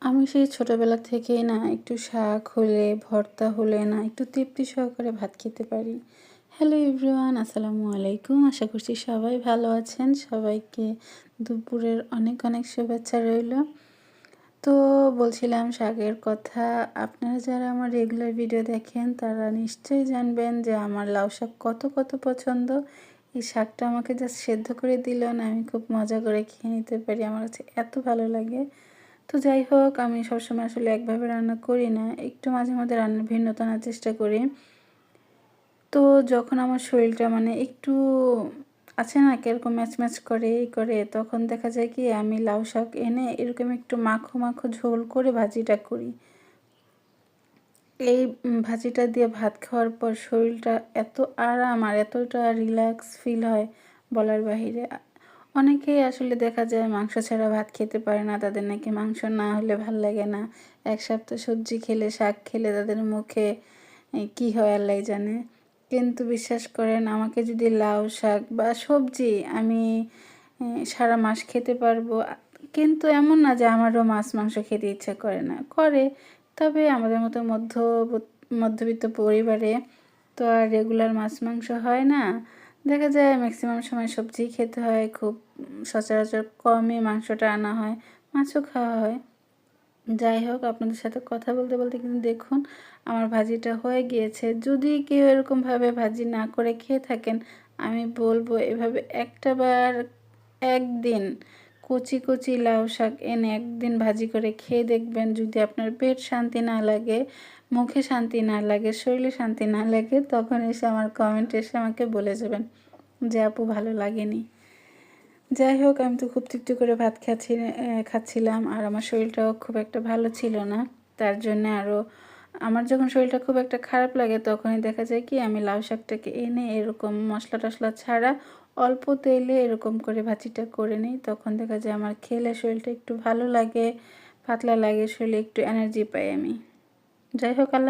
আমি সেই ছোটবেলা থেকেই না একটু শাক হলে, ভর্তা হলে না একটু তৃপ্তি সহকারে ভাত খেতে পারি। হ্যালো এভরিওয়ান, আসসালামু আলাইকুম। আশা করছি সবাই ভালো আছেন। সবাইকে দুপুরের অনেক অনেক শুভেচ্ছা রইল। তো বলছিলাম শাকের কথা। আপনারা যারা আমার রেগুলার ভিডিও দেখেন তারা নিশ্চয়ই জানবেন যে আমার লাউ শাক কত পছন্দ। এই শাকটা আমাকে জাস্ট সেদ্ধ করে দিলেও না আমি খুব মজা করে খেয়ে নিতে পারি। আমার কাছে এত ভালো লাগে। তো যাই হোক, আমি সবসময় আসলে একভাবে রান্না করি না, একটু মাঝে মধ্যে রান্নার ভিন্নতা আনার চেষ্টা করি। তো যখন আমার শরীরটা মানে একটু আছে না কিরকম ম্যাচ করে এই করে, তখন দেখা যায় কি আমি লাউ শাক এনে এরকম একটু মাখো ঝোল করে ভাজিটা করি। এই ভাজিটা দিয়ে ভাত খাওয়ার পর শরীরটা এত আরাম আর এতটা রিল্যাক্স ফিল হয় বলার বাহিরে। অনেকেই আসলে দেখা যায় মাংস ছাড়া ভাত খেতে পারে না, তাদের নাকি মাংস না হলে ভাল লাগে না। এক সপ্তাহ সবজি খেলে, শাক খেলে তাদের মুখে কি হয় আল্লাহ জানে। কিন্তু বিশ্বাস করেন, আমাকে যদি লাউ শাক বা সবজি আমি সারা মাস খেতে পারবো। কিন্তু এমন না যে আমারও মাছ মাংস খেতে ইচ্ছা করে না, করে। তবে আমাদের মতো মধ্যবিত্ত পরিবারে তো আর রেগুলার মাছ মাংস হয় না। দেখা যায় ম্যাক্সিমাম সময় সবজি খেতে হয়, খুব সচরাচর কমই মাংসটা আনা হয়, মাছও খাওয়া হয়। যাই হোক, আপনাদের সাথে কথা বলতে কিন্তু দেখুন আমার ভাজিটা হয়ে গিয়েছে। যদি কেউ এরকমভাবে ভাজি না করে খেয়ে থাকেন, আমি বলবো এভাবে একটাবার একদিন কচি লাউ শাক এনে একদিন ভাজি করে খেয়ে দেখবেন। যদি আপনার পেট শান্তি না লাগে, মুখে শান্তি না লাগে, শরীরে শান্তি না লাগে, তখন এসে আমার কমেন্ট এসে আমাকে বলে যাবেন যে আপু ভালো লাগেনি। যাই হোক, আমি তো খুব তৃপ্তি করে ভাত খাচ্ছিলাম আর আমার শরীরটাও খুব একটা ভালো ছিল না। তার জন্য আরও আমার যখন শরীরটা খুব একটা খারাপ লাগে তখনই দেখা যায় কি আমি লাউ শাকটাকে এনে এরকম মশলা টশলা ছাড়া অল্প তেলে এরকম করে ভাজিটা করে নিই। তখন দেখা যায় আমার খেলে শরীরটা একটু ভালো লাগে, পাতলা লাগে, শরীরে একটু এনার্জি পাই আমি। যাই হোক, আল্লাহ